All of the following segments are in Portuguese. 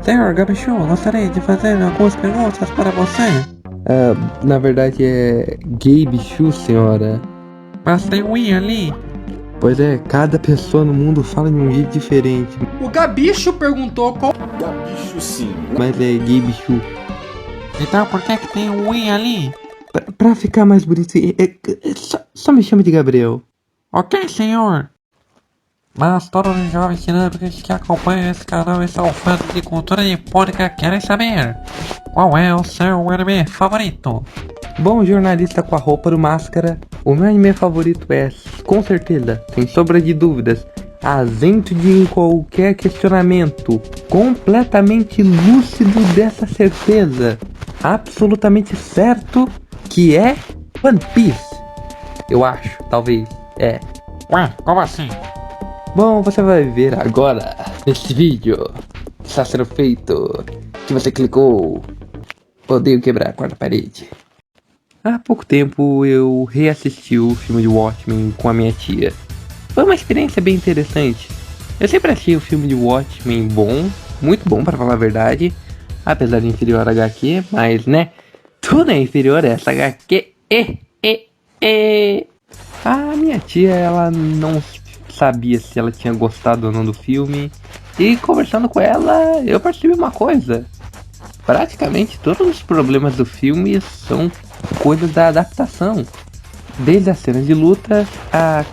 Senhor Gabichu, gostaria de fazer algumas perguntas para você. Na verdade é Gabe Chu, senhora. Mas tem um I ali. Pois é, cada pessoa no mundo fala de um jeito diferente. O Gabicho perguntou qual... Gabicho sim. Mas é Gabe Chu. Então por que tem um I ali? Pra ficar mais bonito, só me chama de Gabriel. Ok, senhor. Mas todos os jovens dinâmicos que acompanham esse canal e são fãs de cultura nipônica querem saber: qual é o seu anime favorito? Bom, jornalista com a roupa do Máscara, o meu anime favorito é, com certeza, sem sombra de dúvidas, isento de qualquer questionamento, completamente lúcido dessa certeza, absolutamente certo que é One Piece. Eu acho, talvez, é. Ué, como assim? Bom, você vai ver agora, neste vídeo, que está sendo feito, que você clicou. Odeio quebrar a quarta parede. Há pouco tempo eu reassisti o filme de Watchmen com a minha tia. Foi uma experiência bem interessante. Eu sempre achei o filme de Watchmen bom, muito bom para falar a verdade, apesar de inferior a HQ, mas né, tudo é inferior a essa HQ. A minha tia, ela não sabia se ela tinha gostado ou não do filme, e conversando com ela, eu percebi uma coisa. Praticamente todos os problemas do filme são coisas da adaptação. Desde as cenas de luta, a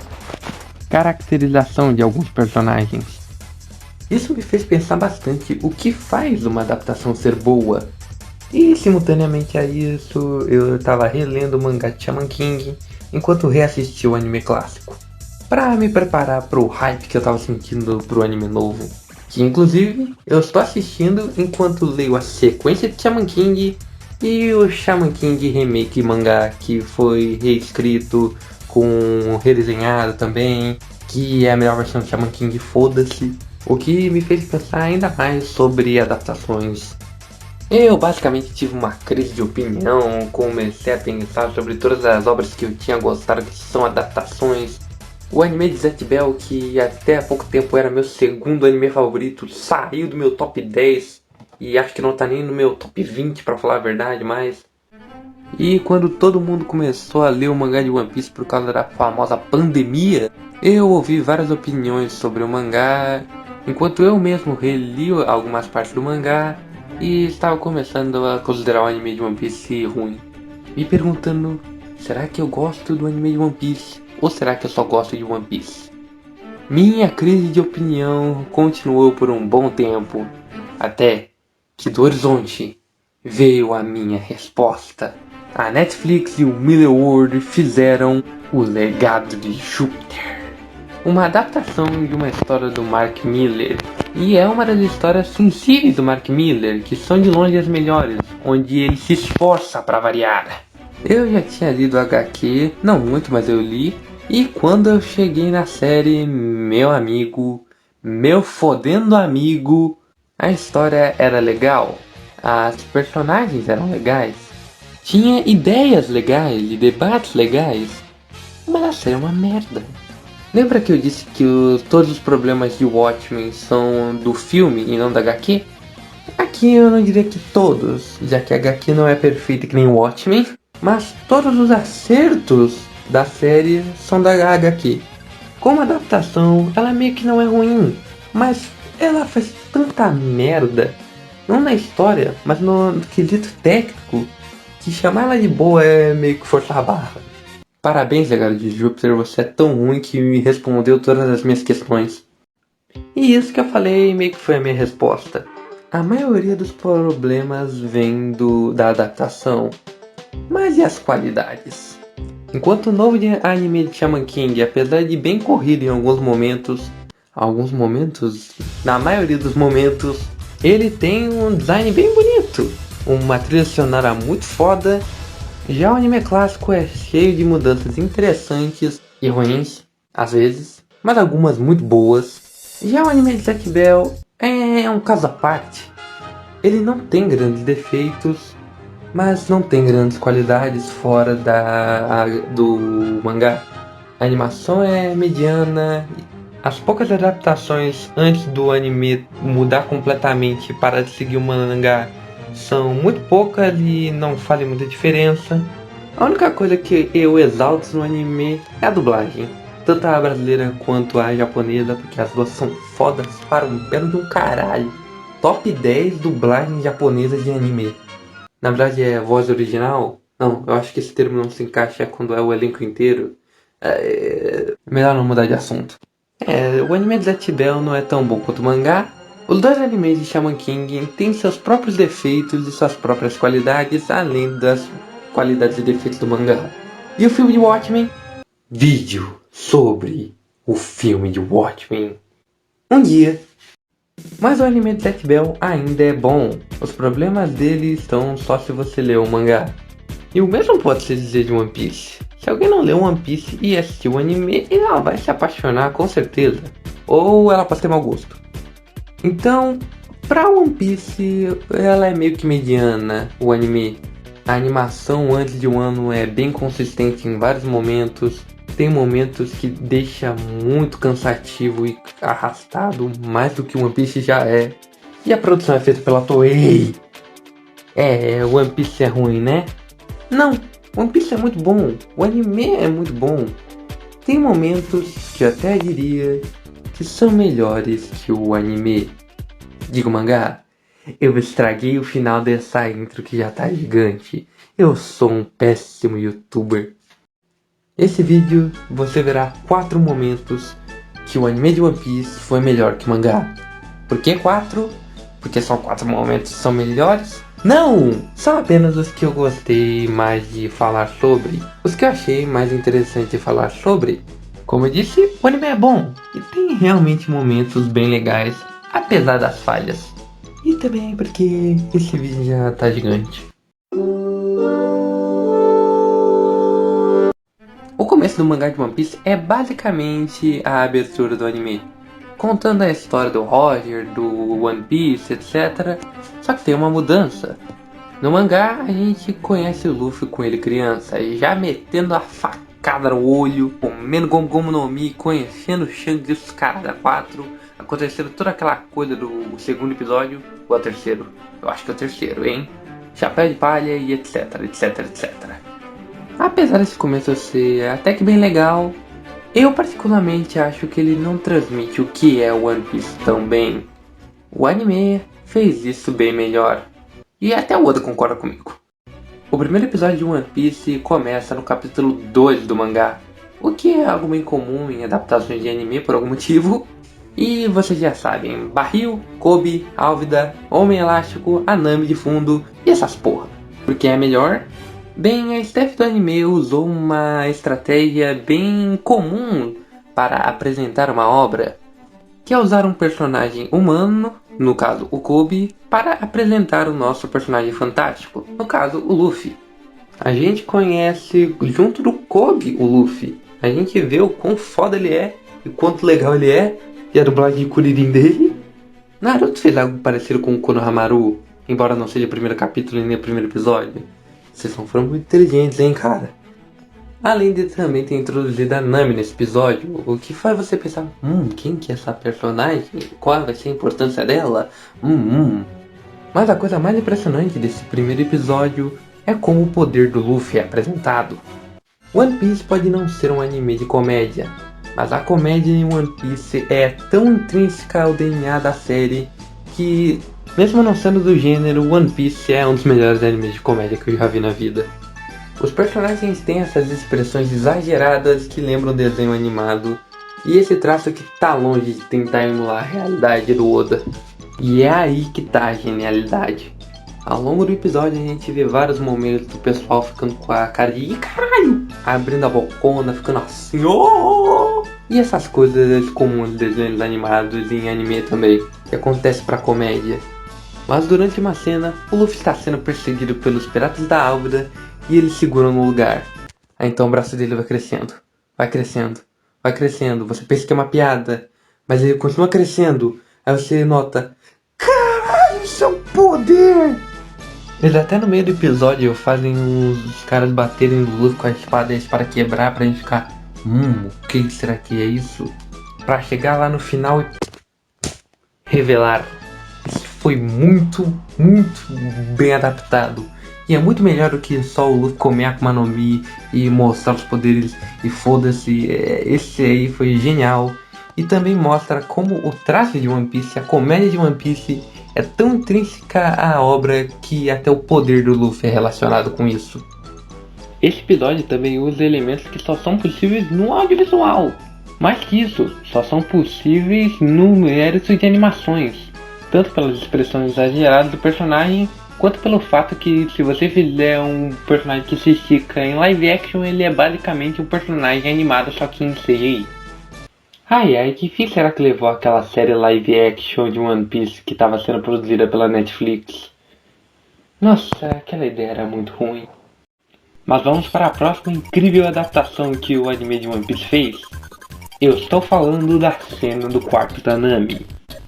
caracterização de alguns personagens. Isso me fez pensar bastante o que faz uma adaptação ser boa. E simultaneamente a isso, eu estava relendo o mangá de Shaman King enquanto reassisti o anime clássico, para me preparar para o hype que eu estava sentindo pro anime novo. Que inclusive eu estou assistindo enquanto leio a sequência de Shaman King e o Shaman King Remake mangá, que foi reescrito com redesenhado também, que é a melhor versão de Shaman King, foda-se. O que me fez pensar ainda mais sobre adaptações. Eu basicamente tive uma crise de opinião, comecei a pensar sobre todas as obras que eu tinha gostado que são adaptações. O anime de Zatch Bell, que até há pouco tempo era meu segundo anime favorito, saiu do meu top 10 e acho que não tá nem no meu top 20 pra falar a verdade, mas... E quando todo mundo começou a ler o mangá de One Piece por causa da famosa pandemia, eu ouvi várias opiniões sobre o mangá, enquanto eu mesmo reli algumas partes do mangá e estava começando a considerar o anime de One Piece ruim. Me perguntando, será que eu gosto do anime de One Piece? Ou será que eu só gosto de One Piece? Minha crise de opinião continuou por um bom tempo, até que do horizonte veio a minha resposta. A Netflix e o Miller World fizeram O Legado de Júpiter, uma adaptação de uma história do Mark Miller, e é uma das histórias sensíveis do Mark Miller, que são de longe as melhores, onde ele se esforça para variar. Eu já tinha lido HQ, não muito, mas eu li. E quando eu cheguei na série, meu amigo, meu fodendo amigo, a história era legal, as personagens eram legais, tinha ideias legais e debates legais, mas a série é uma merda. Lembra que eu disse que todos os problemas de Watchmen são do filme e não da HQ? Aqui eu não diria que todos, já que a HQ não é perfeita que nem Watchmen, mas todos os acertos da série são da HQ. Como adaptação, ela meio que não é ruim, mas ela faz tanta merda, não na história, mas no quesito técnico, que chamar ela de boa é meio que forçar a barra. Parabéns, Legado de Júpiter, você é tão ruim que me respondeu todas as minhas questões. E isso que eu falei meio que foi a minha resposta. A maioria dos problemas vem da adaptação, mas e as qualidades? Enquanto o novo anime de Shaman King, apesar de bem corrido em na maioria dos momentos, ele tem um design bem bonito, uma trilha sonora muito foda. Já o anime clássico é cheio de mudanças interessantes e ruins, às vezes, mas algumas muito boas. Já o anime de Zatch Bell é um caso à parte. Ele não tem grandes defeitos, mas não tem grandes qualidades fora do mangá. A animação é mediana As poucas adaptações antes do anime mudar completamente e parar de seguir o mangá são muito poucas e não fazem muita diferença. A única coisa que eu exalto no anime é a dublagem, tanto a brasileira quanto a japonesa, porque as duas são fodas para um belo de um caralho. Top 10 dublagens japonesas de anime. Na verdade é voz original? Não, eu acho que esse termo não se encaixa quando é o elenco inteiro. Melhor não mudar de assunto. O anime de Zatch Bell não é tão bom quanto o mangá. Os dois animes de Shaman King têm seus próprios defeitos e suas próprias qualidades, além das qualidades e defeitos do mangá. E o filme de Watchmen? Vídeo sobre o filme de Watchmen. Um dia. Mas o anime de Zatch Bell ainda é bom. Os problemas dele estão só se você ler o mangá. E o mesmo pode se dizer de One Piece. Se alguém não leu One Piece e assistiu o anime, ela vai se apaixonar com certeza. Ou ela pode ter mau gosto. Então, pra One Piece, ela é meio que mediana, o anime. A animação antes de um ano é bem consistente em vários momentos. Tem momentos que deixa muito cansativo e arrastado, mais do que One Piece já é. E a produção é feita pela Toei. One Piece é ruim, né? Não, One Piece é muito bom. O anime é muito bom. Tem momentos que eu até diria que são melhores que o anime. Digo mangá, eu estraguei o final dessa intro que já tá gigante. Eu sou um péssimo youtuber. Esse vídeo você verá 4 momentos que o anime de One Piece foi melhor que o mangá. Por que 4? Porque são 4 momentos que são melhores? Não! São apenas os que eu gostei mais de falar sobre. Os que eu achei mais interessante de falar sobre. Como eu disse, o anime é bom e tem realmente momentos bem legais, apesar das falhas. E também porque esse vídeo já tá gigante. O começo do mangá de One Piece é basicamente a abertura do anime, contando a história do Roger, do One Piece, etc. Só que tem uma mudança. No mangá a gente conhece o Luffy com ele criança, já metendo a facada no olho, comendo Gomu no Mi, conhecendo o Shanks e os caras da 4, acontecendo toda aquela coisa do segundo episódio, ou é o terceiro? Eu acho que é o terceiro, hein? Chapéu de palha e etc, etc, etc. Apesar desse começo ser até que bem legal, eu particularmente acho que ele não transmite o que é One Piece tão bem. O anime fez isso bem melhor. E até o Oda concorda comigo. O primeiro episódio de One Piece começa no capítulo 2 do mangá, o que é algo bem comum em adaptações de anime por algum motivo. E vocês já sabem, barril, Kobe, Álvida, Homem Elástico, Anami de fundo e essas porra. Porque é melhor? Bem, a staff do anime usou uma estratégia bem comum para apresentar uma obra, que é usar um personagem humano, no caso o Kobe, para apresentar o nosso personagem fantástico, no caso o Luffy. A gente conhece junto do Kobe o Luffy, a gente vê o quão foda ele é e quanto legal ele é, e a dublagem de Kuririn dele. Naruto fez algo parecido com o Konohamaru, embora não seja o primeiro capítulo e nem o primeiro episódio. Vocês foram muito inteligentes, hein, cara? Além de também ter introduzido a Nami nesse episódio, o que faz você pensar, quem que é essa personagem? Qual vai ser a importância dela? Mas a coisa mais impressionante desse primeiro episódio é como o poder do Luffy é apresentado. One Piece pode não ser um anime de comédia, mas a comédia em One Piece é tão intrínseca ao DNA da série que, mesmo não sendo do gênero, One Piece é um dos melhores animes de comédia que eu já vi na vida. Os personagens têm essas expressões exageradas que lembram desenho animado, e esse traço que tá longe de tentar emular a realidade do Oda. E é aí que tá a genialidade. Ao longo do episódio a gente vê vários momentos do pessoal ficando com a cara de caralho, abrindo a bocona, ficando assim, oh! E essas coisas comuns de desenhos animados e em anime também, que acontece pra comédia. Mas durante uma cena, o Luffy está sendo perseguido pelos piratas da Álvida e eles seguram no lugar. Aí então o braço dele vai crescendo, vai crescendo, vai crescendo. Você pensa que é uma piada, mas ele continua crescendo. Aí você nota, caralho, isso é um poder! Eles até no meio do episódio fazem os caras baterem no Luffy com a espada e a espada quebrar pra gente ficar, o que será que é isso? pra chegar lá no final e revelar. Isso foi muito, muito bem adaptado. E é muito melhor do que só o Luffy comer a Akuma no Mi e mostrar os poderes e foda-se. Esse aí foi genial. E também mostra como o traço de One Piece, a comédia de One Piece é tão intrínseca à obra que até o poder do Luffy é relacionado com isso. Esse episódio também usa elementos que só são possíveis no audiovisual. Mais que isso, só são possíveis no universo de animações. Tanto pelas expressões exageradas do personagem, quanto pelo fato que se você fizer um personagem que se estica em live action, ele é basicamente um personagem animado só que em CGI. Ai, que fim será que levou aquela série live action de One Piece que estava sendo produzida pela Netflix? Nossa, aquela ideia era muito ruim. Mas vamos para a próxima incrível adaptação que o anime de One Piece fez. Eu estou falando da cena do quarto da Nami.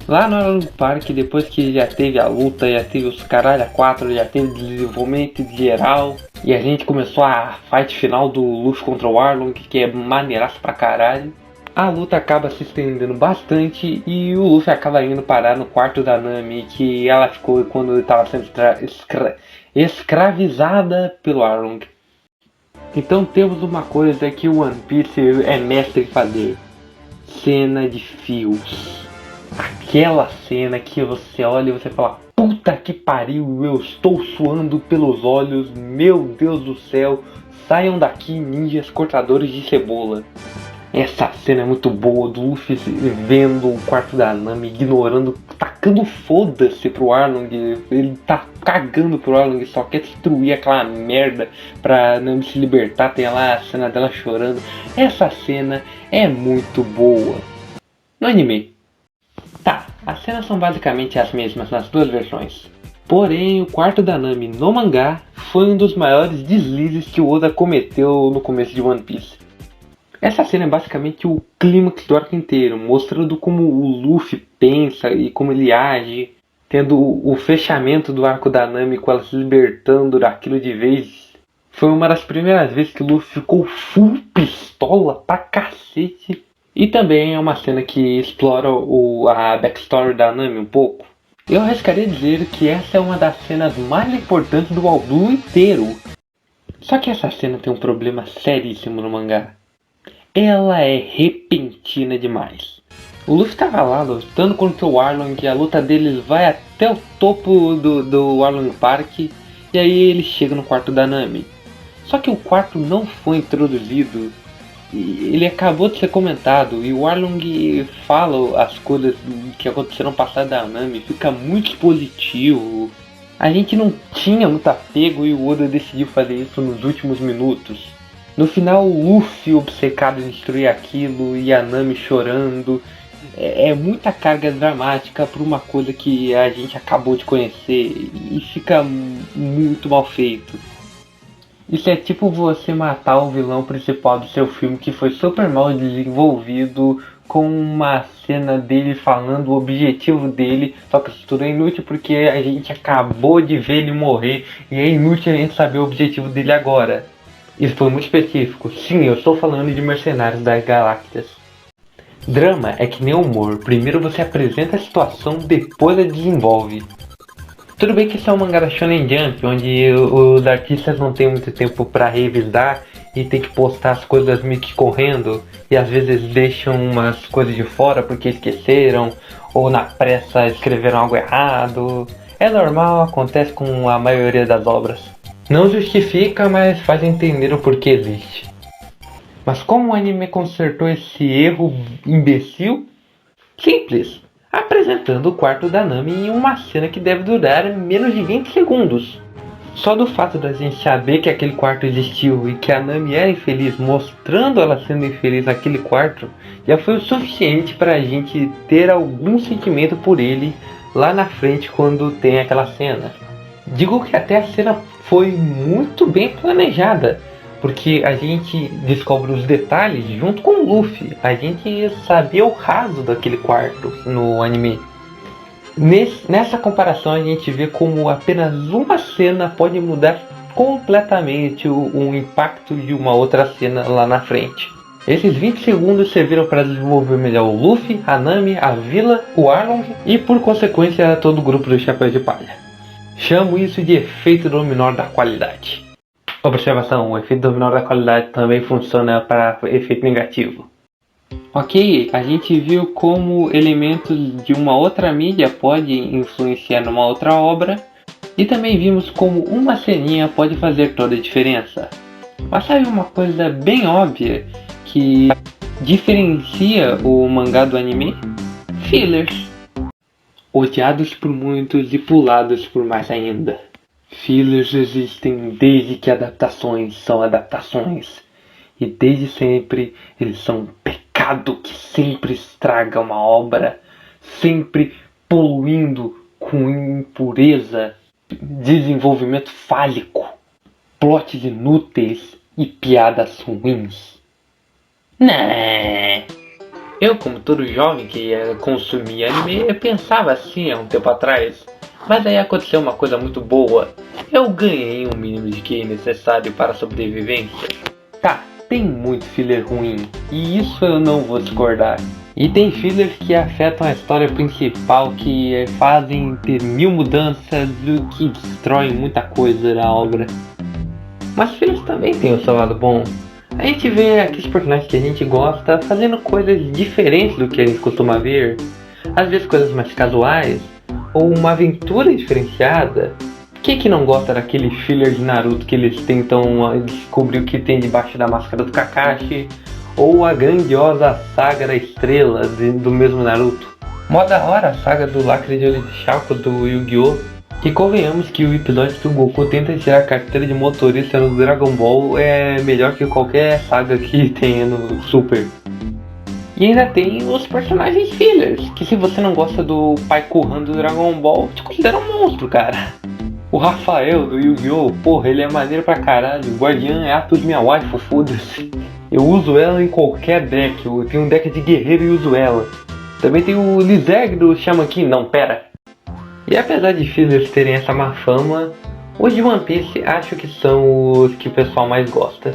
Lá no Arlong Park, depois que já teve a luta, já teve os caralho a 4, já teve desenvolvimento geral, e a gente começou a fight final do Luffy contra o Arlong, que é maneiraço pra caralho. A luta acaba se estendendo bastante e o Luffy acaba indo parar no quarto da Nami, que ela ficou quando estava sendo escravizada pelo Arlong. Então temos uma coisa que o One Piece é mestre em fazer: cena de fios. Aquela cena que você olha e você fala: puta que pariu, eu estou suando pelos olhos, meu Deus do céu, saiam daqui ninjas cortadores de cebola. Essa cena é muito boa, do Luffy vendo o quarto da Nami, ignorando, tacando foda-se pro Arlong. Ele tá cagando pro Arlong, só quer destruir aquela merda pra Nami se libertar. Tem lá a cena dela chorando. Essa cena é muito boa. No anime, tá, as cenas são basicamente as mesmas nas duas versões. Porém, o quarto da Nami no mangá foi um dos maiores deslizes que o Oda cometeu no começo de One Piece. Essa cena é basicamente o clímax do arco inteiro, mostrando como o Luffy pensa e como ele age, tendo o fechamento do arco da Nami com ela se libertando daquilo de vez. Foi uma das primeiras vezes que o Luffy ficou full pistola pra cacete. E também é uma cena que explora a backstory da Nami um pouco. Eu arriscaria dizer que essa é uma das cenas mais importantes do álbum inteiro. Só que essa cena tem um problema seríssimo no mangá. Ela é repentina demais. O Luffy tava lá lutando contra o Arlong, e a luta deles vai até o topo do Arlong Park, e aí ele chega no quarto da Nami. Só que o quarto não foi introduzido, ele acabou de ser comentado, e o Arlong fala as coisas que aconteceram no passado da Nami, fica muito expositivo. A gente não tinha muito apego e o Oda decidiu fazer isso nos últimos minutos. No final, o Luffy obcecado em destruir aquilo e a Nami chorando. É muita carga dramática para uma coisa que a gente acabou de conhecer e fica muito mal feito. Isso é tipo você matar o vilão principal do seu filme que foi super mal desenvolvido, com uma cena dele falando o objetivo dele, só que isso tudo é inútil porque a gente acabou de ver ele morrer e é inútil a gente saber o objetivo dele agora. Isso foi muito específico. Sim, eu estou falando de Mercenários das Galáxias. Drama é que nem humor. Primeiro você apresenta a situação, depois a desenvolve. Tudo bem que isso é um mangá da Shonen Jump, onde os artistas não têm muito tempo para revisar e tem que postar as coisas meio que correndo, e às vezes deixam umas coisas de fora porque esqueceram, ou na pressa escreveram algo errado. É normal, acontece com a maioria das obras. Não justifica, mas faz entender o porquê existe. Mas como o anime consertou esse erro imbecil? Simples, apresentando o quarto da Nami em uma cena que deve durar menos de 20 segundos. Só do fato da gente saber que aquele quarto existiu e que a Nami era infeliz, mostrando ela sendo infeliz naquele quarto, já foi o suficiente para a gente ter algum sentimento por ele lá na frente quando tem aquela cena. Digo que até a cena foi muito bem planejada, porque a gente descobre os detalhes junto com o Luffy. A gente sabia o raso daquele quarto no anime. Nessa comparação a gente vê como apenas uma cena pode mudar completamente o impacto de uma outra cena lá na frente. Esses 20 segundos serviram para desenvolver melhor o Luffy, a Nami, a Vila, o Arlong e por consequência todo o grupo do Chapéu de Palha. Chamo isso de efeito dominó da qualidade. Observação, o efeito dominó da qualidade também funciona para efeito negativo. Ok, a gente viu como elementos de uma outra mídia podem influenciar numa outra obra e também vimos como uma ceninha pode fazer toda a diferença. Mas sabe uma coisa bem óbvia que diferencia o mangá do anime? Fillers. Odiados por muitos e pulados por mais ainda. Fillers existem desde que adaptações são adaptações. E desde sempre eles são um pecado que sempre estraga uma obra, sempre poluindo com impureza, desenvolvimento fálico, plots inúteis e piadas ruins. Eu, como todo jovem que consumia anime, eu pensava assim há um tempo atrás. Mas aí aconteceu uma coisa muito boa. Eu ganhei um mínimo de QI necessário para a sobrevivência. Tá, tem muito filler ruim, e isso eu não vou discordar. E tem fillers que afetam a história principal, que fazem ter mil mudanças, que destroem muita coisa na obra. Mas fillers também tem o seu lado bom. A gente vê aqueles personagens que a gente gosta fazendo coisas diferentes do que a gente costuma ver. Às vezes coisas mais casuais, ou uma aventura diferenciada. Quem que não gosta daquele filler de Naruto que eles tentam descobrir o que tem debaixo da máscara do Kakashi? Ou a grandiosa saga da estrela do mesmo Naruto? Mó da hora a saga do lacre de olho de Chaco do Yu-Gi-Oh! E convenhamos que o episódio que o Goku tenta tirar a carteira de motorista no Dragon Ball é melhor que qualquer saga que tenha no Super. E ainda tem os personagens fillers, que se você não gosta do Pai Kuhan do Dragon Ball, te considera um monstro, cara. O Rafael do Yu-Gi-Oh! Porra, ele é maneiro pra caralho. O Guardiã é ato de minha waifu, foda-se. Eu uso ela em qualquer deck, eu tenho um deck de guerreiro e uso ela. Também tem o Lizerg do Shaman King, não, pera. E apesar de fillers terem essa má fama, os de One Piece acho que são os que o pessoal mais gosta.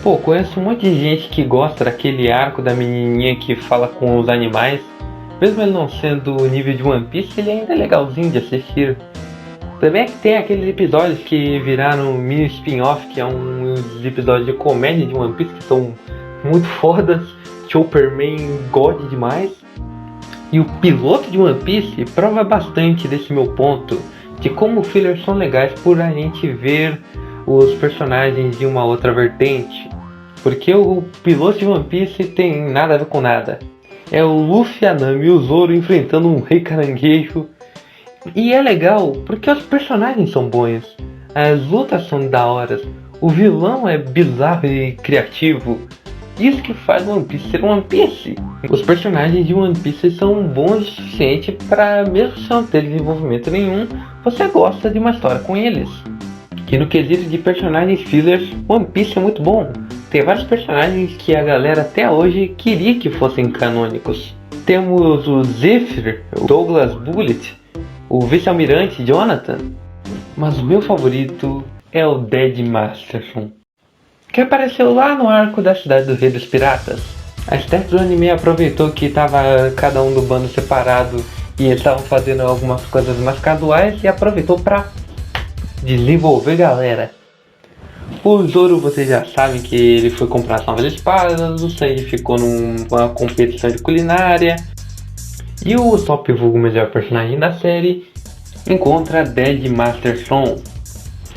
Pô, conheço um monte de gente que gosta daquele arco da menininha que fala com os animais. Mesmo ele não sendo o nível de One Piece, ele ainda é legalzinho de assistir. Também é que tem aqueles episódios que viraram mini spin-off, que é uns episódios de comédia de One Piece que são muito fodas. Chopperman God demais. E o piloto de One Piece prova bastante desse meu ponto, de como fillers são legais por a gente ver os personagens de uma outra vertente. Porque o piloto de One Piece tem nada a ver com nada. É o Luffy, a Nami e o Zoro enfrentando um rei caranguejo. E é legal porque os personagens são bons, as lutas são da hora, o vilão é bizarro e criativo. Isso que faz One Piece ser One Piece. Os personagens de One Piece são bons o suficiente para, mesmo sem ter desenvolvimento nenhum, você gosta de uma história com eles. E no quesito de personagens fillers, One Piece é muito bom. Tem vários personagens que a galera até hoje queria que fossem canônicos. Temos o Zephyr, o Douglas Bullet, o vice-almirante Jonathan. Mas o meu favorito é o Dead Masterson, que apareceu lá no arco da cidade do Rei dos Piratas. A Steph do anime aproveitou que tava cada um do bando separado e eles estavam fazendo algumas coisas mais casuais e aproveitou pra desenvolver galera. O Zoro, vocês já sabem que ele foi comprar as novas espadas, o Sanji ficou numa competição de culinária e o Usopp, vulgo melhor personagem da série, encontra Dead Masterson,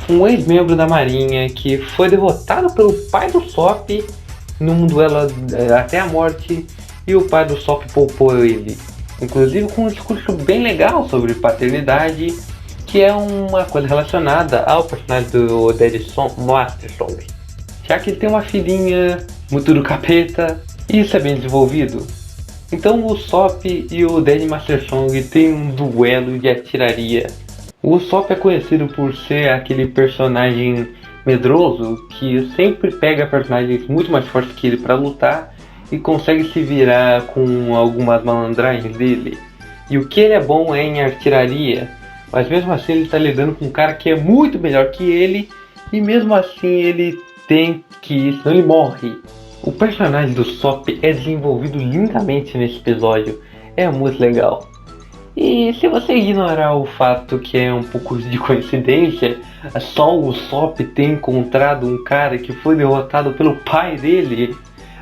um ex-membro da marinha que foi derrotado pelo pai do Usopp num duelo até a morte, e o pai do Usopp poupou ele, inclusive com um discurso bem legal sobre paternidade, que é uma coisa relacionada ao personagem do Dead Masterson, já que ele tem uma filhinha muito do capeta, e isso é bem desenvolvido. Então o Usopp e o Dead Masterson têm um duelo de atiraria. O Usopp é conhecido por ser aquele personagem medroso que sempre pega personagens muito mais fortes que ele para lutar e consegue se virar com algumas malandragens dele. E o que ele é bom é em artilharia, mas mesmo assim ele está lidando com um cara que é muito melhor que ele, e mesmo assim ele tem que ir, senão ele morre. O personagem do Sop é desenvolvido lindamente nesse episódio, é muito legal. E se você ignorar o fato que é um pouco de coincidência, só o Sop ter encontrado um cara que foi derrotado pelo pai dele.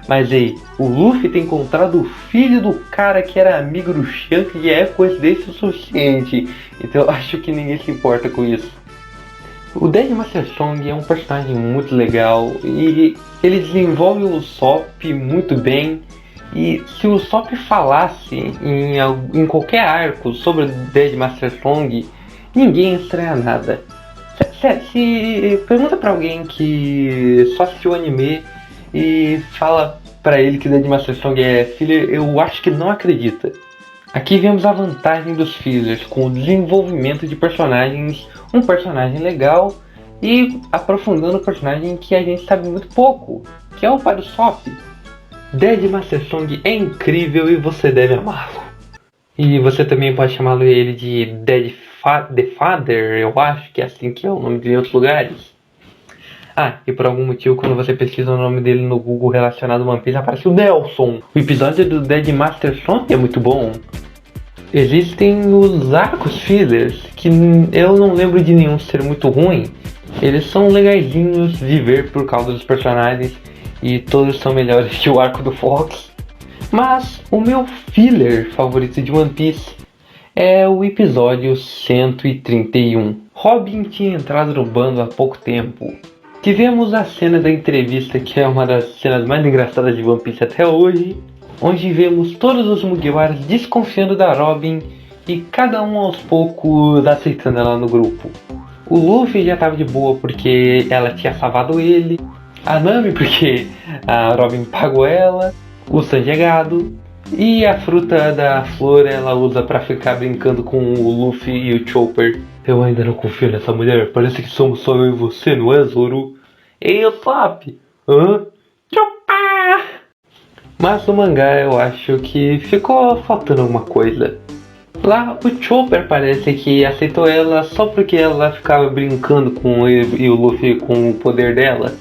Mas aí, o Luffy ter encontrado o filho do cara que era amigo do Shanks já é coincidência o suficiente. Então eu acho que ninguém se importa com isso. O Dead Master Song é um personagem muito legal e ele desenvolve o Sop muito bem. E se o Sop falasse em qualquer arco sobre o Dead Master Song, ninguém ia estranhar nada. Se pergunta pra alguém que só assistiu o anime e fala pra ele que Dead Master Song é filler, eu acho que não acredita. Aqui vemos a vantagem dos fillers com o desenvolvimento de personagens, um personagem legal e aprofundando o personagem que a gente sabe muito pouco, que é o pai do Sop. Dead Master Song é incrível e você deve amá-lo. E você também pode chamá-lo ele de The Father, eu acho que é assim que é o nome dele em outros lugares. Ah, e por algum motivo quando você pesquisa o nome dele no Google relacionado ao One Piece aparece o Nelson. O episódio do Dead Master Song é muito bom. Existem os arcos fillers, que eu não lembro de nenhum ser muito ruim. Eles são legaisinhos de ver por causa dos personagens e todos são melhores que o arco do Fox. Mas o meu filler favorito de One Piece é o episódio 131. Robin tinha entrado no bando há pouco tempo. Tivemos a cena da entrevista, que é uma das cenas mais engraçadas de One Piece até hoje, onde vemos todos os Mugiwaras desconfiando da Robin e cada um aos poucos aceitando ela no grupo. O Luffy já estava de boa porque ela tinha salvado ele, a Nami porque a Robin pagou ela, o Sanji é gado, e a fruta da flor ela usa pra ficar brincando com o Luffy e o Chopper. Eu ainda não confio nessa mulher, parece que somos só eu e você, não é, Zoro? Ei, Sop! Hã? Chopper! Mas no mangá eu acho que ficou faltando alguma coisa. Lá o Chopper parece que aceitou ela só porque ela ficava brincando com ele e o Luffy com o poder dela.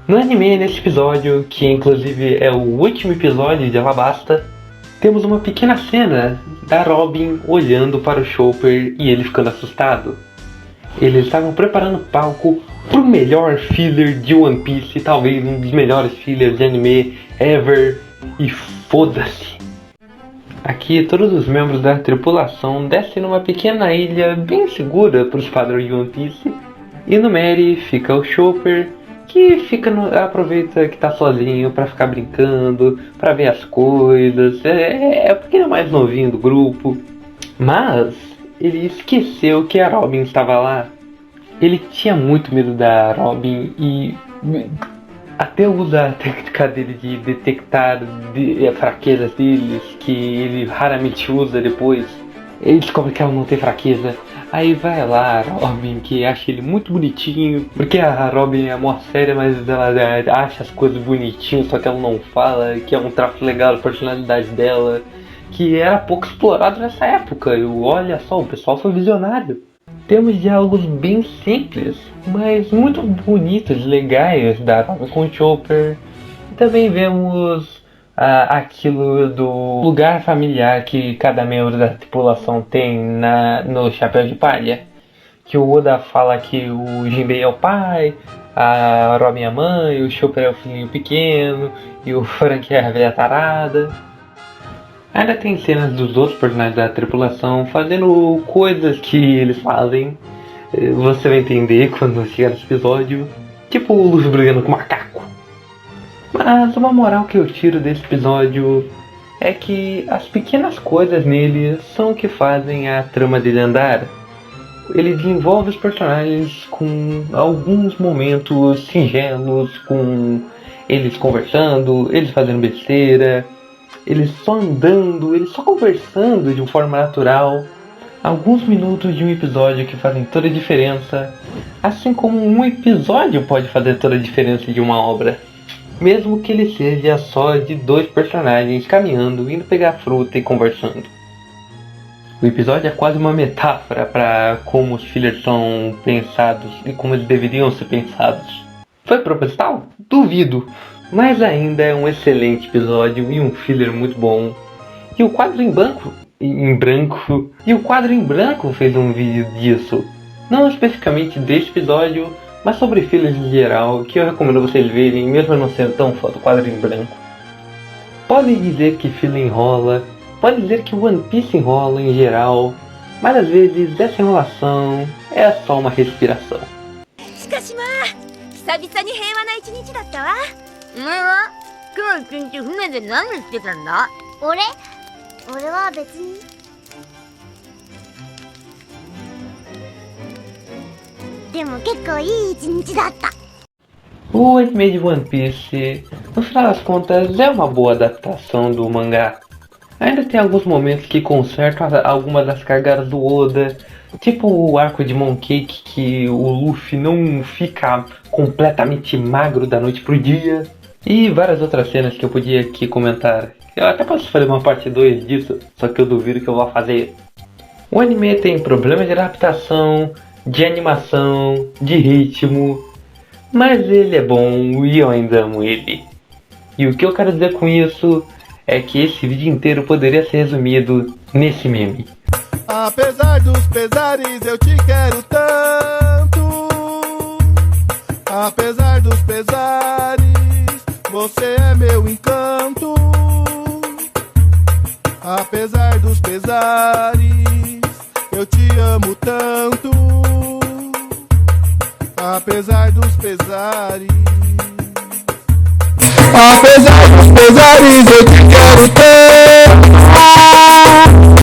No anime, nesse episódio, que inclusive é o último episódio de Alabasta, temos uma pequena cena da Robin olhando para o Chopper e ele ficando assustado. Eles estavam preparando o palco pro melhor filler de One Piece, talvez um dos melhores fillers de anime ever, e foda-se. Aqui todos os membros da tripulação descem numa pequena ilha bem segura para os padrões de One Piece, e no Mary fica o Chopper, que aproveita que tá sozinho pra ficar brincando, pra ver as coisas, é porque ele é o mais novinho do grupo. Mas ele esqueceu que a Robin estava lá. Ele tinha muito medo da Robin e até usa a técnica dele de detectar fraquezas deles, que ele raramente usa depois. Ele descobre que ela não tem fraqueza. Aí vai lá a Robin, que acha ele muito bonitinho, porque a Robin é mó séria, mas ela acha as coisas bonitinhas, só que ela não fala, que é um traço legal da personalidade dela, que era pouco explorado nessa época. E olha só, o pessoal foi visionário. Temos diálogos bem simples, mas muito bonitos, legais, da Robin com o Chopper. E também vemos aquilo do lugar familiar que cada membro da tripulação tem no Chapéu de Palha. Que o Oda fala que o Jinbei é o pai, a Robin é a mãe, o Chopper é o filhinho pequeno e o Frank é a velha tarada. Ainda tem cenas dos outros personagens da tripulação fazendo coisas que eles fazem. Você vai entender quando chegar nesse episódio. Tipo o Luffy brigando com o macaco. Mas uma moral que eu tiro desse episódio é que as pequenas coisas nele são o que fazem a trama dele andar. Ele desenvolve os personagens com alguns momentos singelos, com eles conversando, eles fazendo besteira, eles só andando, eles só conversando de uma forma natural. Alguns minutos de um episódio que fazem toda a diferença, assim como um episódio pode fazer toda a diferença de uma obra. Mesmo que ele seja só de dois personagens caminhando, indo pegar fruta e conversando. O episódio é quase uma metáfora para como os fillers são pensados e como eles deveriam ser pensados. Foi proposital? Duvido. Mas ainda é um excelente episódio e um filler muito bom. E o quadro em branco fez um vídeo disso. Não especificamente deste episódio, mas sobre fillers em geral, que eu recomendo vocês verem, mesmo eu não sendo tão fã do quadro em branco. Pode dizer que filler enrola, pode dizer que One Piece enrola em geral, mas às vezes essa enrolação é só uma respiração. しかしまあ久々に平和な一日だったわ。お前は今日一日船で何してたんだ？俺は別に。でも結構いい一日だった。 O anime de One Piece, no final das contas, é uma boa adaptação do mangá. Ainda tem alguns momentos que consertam algumas das cagadas do Oda, tipo o arco de Monkey Cake, que o Luffy não fica completamente magro da noite pro dia, e várias outras cenas que eu podia aqui comentar. Eu até posso fazer uma parte 2 disso, só que eu duvido que eu vá fazer. O anime tem problemas de adaptação, de animação, de ritmo, mas ele é bom e eu ainda amo ele. E o que eu quero dizer com isso é que esse vídeo inteiro poderia ser resumido nesse meme. Apesar dos pesares, eu te quero tanto. Apesar dos pesares, você é meu encanto. Apesar dos pesares, eu te amo tanto. Apesar dos pesares. Apesar dos pesares, eu te quero tanto.